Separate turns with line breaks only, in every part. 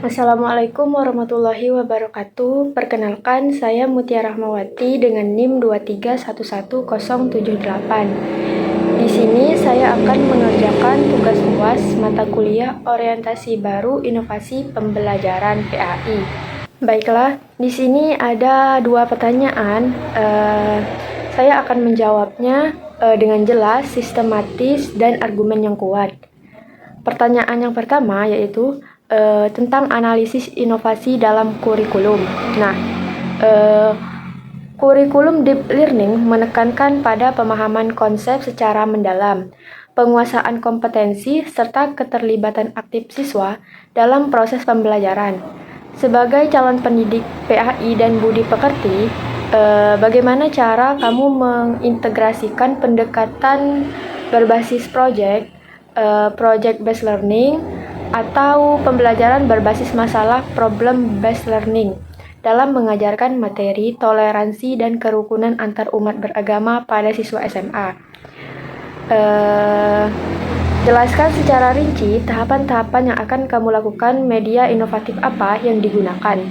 Assalamualaikum warahmatullahi wabarakatuh. Perkenalkan, saya Mutia Rahmawati dengan NIM 2311078. Di sini saya akan mengerjakan tugas UAS mata kuliah Orientasi Baru Inovasi Pembelajaran PAI. Baiklah, di sini ada dua pertanyaan. Saya akan menjawabnya dengan jelas, sistematis, dan argumen yang kuat. Pertanyaan yang pertama yaitu tentang analisis inovasi dalam kurikulum. Nah, kurikulum deep learning menekankan pada pemahaman konsep secara mendalam, penguasaan kompetensi, serta keterlibatan aktif siswa dalam proses pembelajaran. Sebagai calon pendidik PAI dan budi pekerti, bagaimana cara kamu mengintegrasikan pendekatan berbasis project based learning atau pembelajaran berbasis masalah problem based learning dalam mengajarkan materi toleransi dan kerukunan antar umat beragama pada siswa SMA. Jelaskan secara rinci tahapan-tahapan yang akan kamu lakukan, media inovatif apa yang digunakan.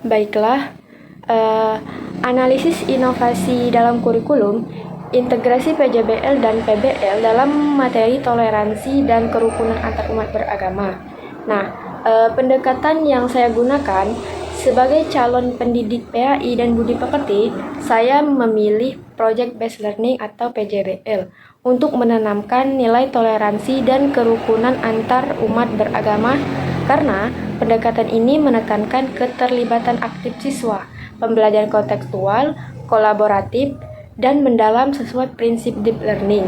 Baiklah, analisis inovasi dalam kurikulum, integrasi PJBL dan PBL dalam materi toleransi dan kerukunan antar umat beragama. Nah, pendekatan yang saya gunakan sebagai calon pendidik PAI dan budi pekerti, saya memilih Project Based Learning atau PJBL untuk menanamkan nilai toleransi dan kerukunan antar umat beragama karena pendekatan ini menekankan keterlibatan aktif siswa, pembelajaran kontekstual, kolaboratif, dan mendalam sesuai prinsip deep learning.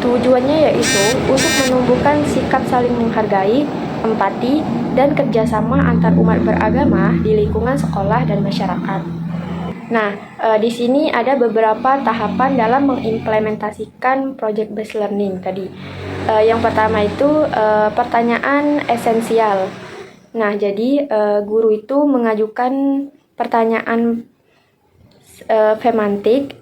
Tujuannya yaitu untuk menumbuhkan sikap saling menghargai, empati, dan kerjasama antar umat beragama di lingkungan sekolah dan masyarakat. Nah, di sini ada beberapa tahapan dalam mengimplementasikan project based learning tadi. Yang pertama itu pertanyaan esensial. Nah, jadi guru itu mengajukan pertanyaan semantik,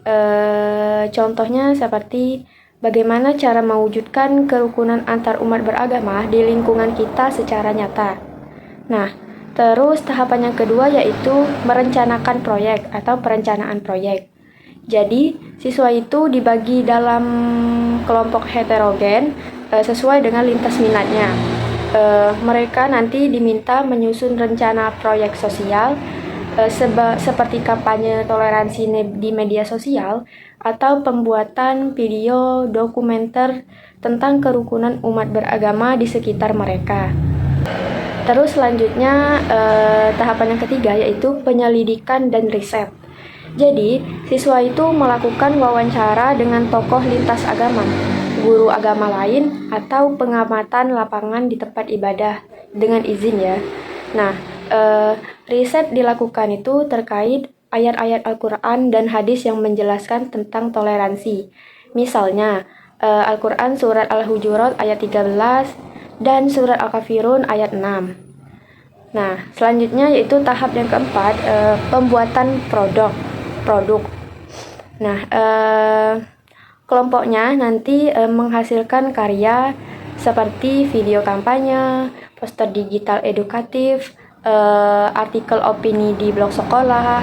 contohnya seperti bagaimana cara mewujudkan kerukunan antar umat beragama di lingkungan kita secara nyata. Nah, terus tahapan yang kedua yaitu merencanakan proyek atau perencanaan proyek. Jadi, siswa itu dibagi dalam kelompok heterogen sesuai dengan lintas minatnya. Mereka nanti diminta menyusun rencana proyek sosial, seperti kampanye toleransi di media sosial atau pembuatan video dokumenter tentang kerukunan umat beragama di sekitar mereka. Terus selanjutnya tahapan yang ketiga yaitu penyelidikan dan riset. Jadi, siswa itu melakukan wawancara dengan tokoh lintas agama, guru agama lain, atau pengamatan lapangan di tempat ibadah dengan izin ya. Nah, riset dilakukan itu terkait ayat-ayat Al-Quran dan hadis yang menjelaskan tentang toleransi. Misalnya, Al-Quran surat Al-Hujurat ayat 13 dan surat Al-Kafirun ayat 6. Nah, selanjutnya yaitu tahap yang keempat, pembuatan produk. Nah, kelompoknya nanti menghasilkan karya seperti video kampanye, poster digital edukatif, artikel opini di blog sekolah,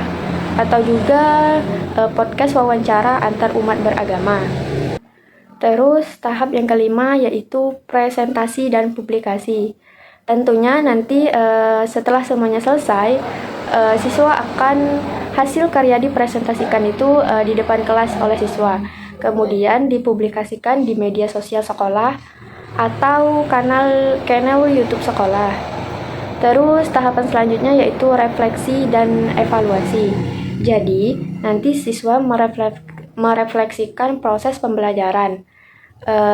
atau juga podcast wawancara antar umat beragama. Terus tahap yang kelima yaitu presentasi dan publikasi. Tentunya nanti setelah semuanya selesai, siswa akan hasil karya dipresentasikan itu di depan kelas oleh siswa. Kemudian dipublikasikan di media sosial sekolah atau kanal YouTube sekolah. Terus tahapan selanjutnya yaitu refleksi dan evaluasi. Jadi, nanti siswa merefleksikan proses pembelajaran.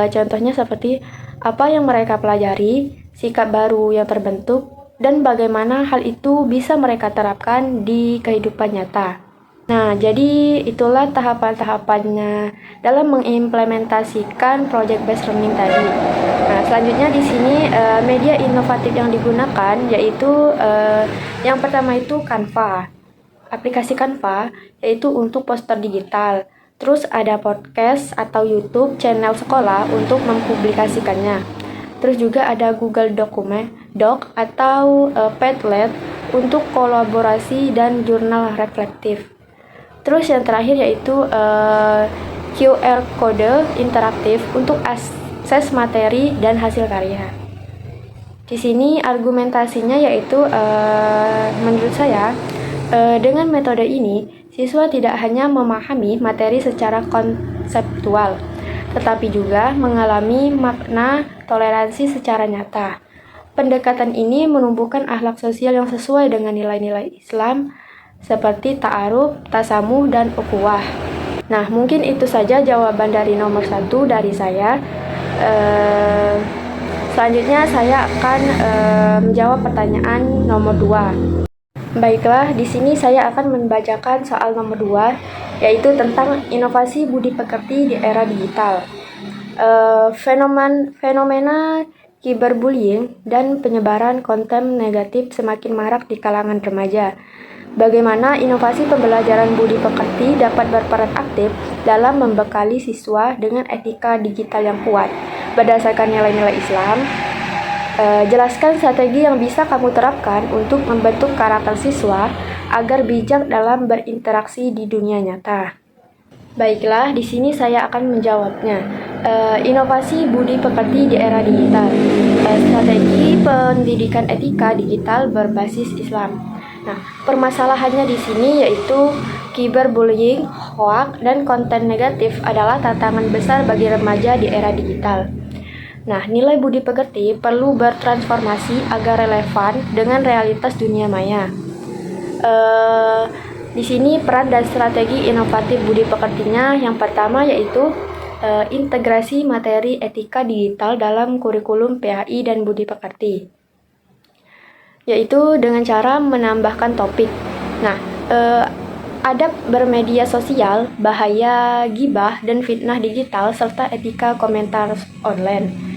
Contohnya seperti apa yang mereka pelajari, sikap baru yang terbentuk, dan bagaimana hal itu bisa mereka terapkan di kehidupan nyata. Nah, jadi itulah tahapan-tahapannya dalam mengimplementasikan project based learning tadi. Nah, selanjutnya di sini media inovatif yang digunakan yaitu yang pertama itu Canva. Aplikasi Canva yaitu untuk poster digital. Terus ada podcast atau YouTube channel sekolah untuk mempublikasikannya. Terus juga ada Google doc atau Padlet untuk kolaborasi dan jurnal reflektif. Terus yang terakhir yaitu QR kode interaktif untuk akses materi dan hasil karya. Di sini argumentasinya yaitu menurut saya dengan metode ini siswa tidak hanya memahami materi secara konseptual, tetapi juga mengalami makna toleransi secara nyata. Pendekatan ini menumbuhkan akhlak sosial yang sesuai dengan nilai-nilai Islam seperti ta'aruf, tasamuh, dan ukhuwah. Nah, mungkin itu saja jawaban dari nomor 1 dari saya. Selanjutnya saya akan menjawab pertanyaan nomor 2. Baiklah, di sini saya akan membacakan soal nomor 2, yaitu tentang inovasi budi pekerti di era digital. Fenomena cyberbullying dan penyebaran konten negatif semakin marak di kalangan remaja. Bagaimana inovasi pembelajaran budi pekerti dapat berperan aktif dalam membekali siswa dengan etika digital yang kuat berdasarkan nilai-nilai Islam. Jelaskan strategi yang bisa kamu terapkan untuk membentuk karakter siswa agar bijak dalam berinteraksi di dunia nyata. Baiklah, di sini saya akan menjawabnya. Inovasi budi pekerti di era digital. Strategi pendidikan etika digital berbasis Islam. Nah, permasalahannya di sini yaitu cyberbullying, hoax, dan konten negatif adalah tantangan besar bagi remaja di era digital. Nah, nilai budi pekerti perlu bertransformasi agar relevan dengan realitas dunia maya. Di sini peran dan strategi inovatif budi pekertinya yang pertama yaitu integrasi materi etika digital dalam kurikulum PAI dan budi pekerti, yaitu dengan cara menambahkan topik. Nah, adab bermedia sosial, bahaya gibah dan fitnah digital, serta etika komentar online.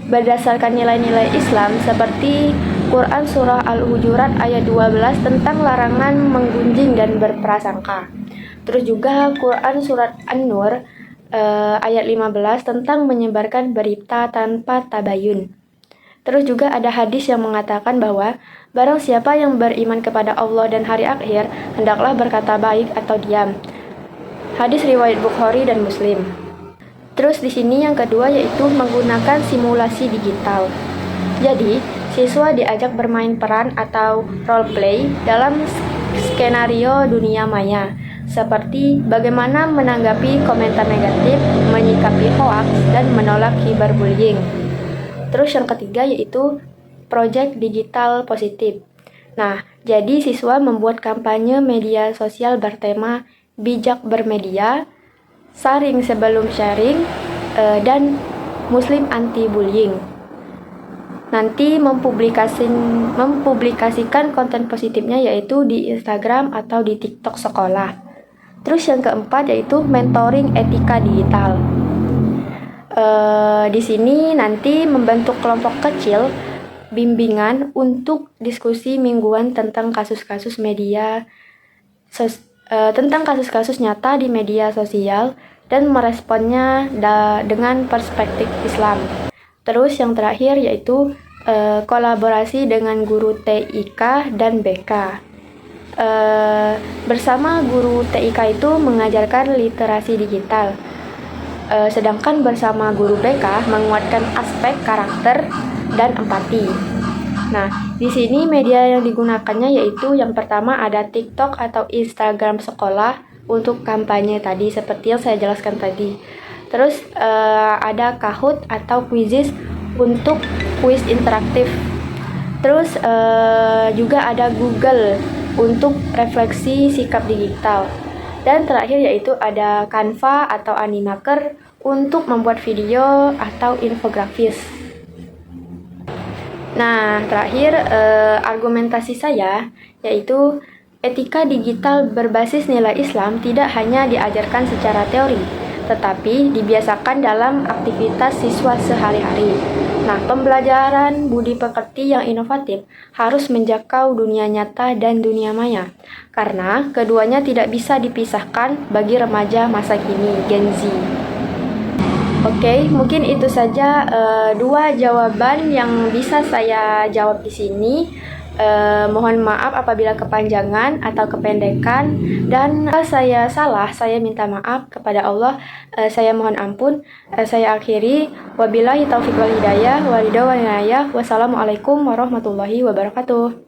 Berdasarkan nilai-nilai Islam seperti Quran Surah Al-Hujurat ayat 12 tentang larangan menggunjing dan berprasangka. Terus juga Quran Surat An-Nur ayat 15 tentang menyebarkan berita tanpa tabayun. Terus juga ada hadis yang mengatakan bahwa barang siapa yang beriman kepada Allah dan hari akhir, hendaklah berkata baik atau diam. Hadis riwayat Bukhari dan Muslim. Terus di sini yang kedua yaitu menggunakan simulasi digital. Jadi, siswa diajak bermain peran atau role play dalam skenario dunia maya, seperti bagaimana menanggapi komentar negatif, menyikapi hoax, dan menolak cyberbullying. Terus yang ketiga yaitu proyek digital positif. Nah, jadi siswa membuat kampanye media sosial bertema bijak bermedia, saring sebelum sharing, dan Muslim anti-bullying. Nanti mempublikasikan konten positifnya yaitu di Instagram atau di TikTok sekolah. Terus yang keempat yaitu mentoring etika digital. Di sini nanti membentuk kelompok kecil bimbingan untuk diskusi mingguan tentang kasus-kasus nyata di media sosial dan meresponnya dengan perspektif Islam. Terus yang terakhir yaitu kolaborasi dengan guru TIK dan BK. Bersama guru TIK itu mengajarkan literasi digital, sedangkan bersama guru BK menguatkan aspek karakter dan empati. Nah, di sini media yang digunakannya yaitu yang pertama ada TikTok atau Instagram sekolah untuk kampanye tadi seperti yang saya jelaskan tadi. Terus ada Kahoot atau Quizizz untuk kuis interaktif. Terus juga ada Google untuk refleksi sikap digital. Dan terakhir yaitu ada Canva atau Animaker untuk membuat video atau infografis. Nah, terakhir argumentasi saya yaitu etika digital berbasis nilai Islam tidak hanya diajarkan secara teori, tetapi dibiasakan dalam aktivitas siswa sehari-hari. Nah, pembelajaran budi pekerti yang inovatif harus menjangkau dunia nyata dan dunia maya, karena keduanya tidak bisa dipisahkan bagi remaja masa kini, Gen Z. Oke, mungkin itu saja dua jawaban yang bisa saya jawab di sini. Mohon maaf apabila kepanjangan atau kependekan, dan saya salah, saya minta maaf kepada Allah. Saya mohon ampun. Saya akhiri. Wabillahi taufiq wal hidayah. Wassalamualaikum warahmatullahi wabarakatuh.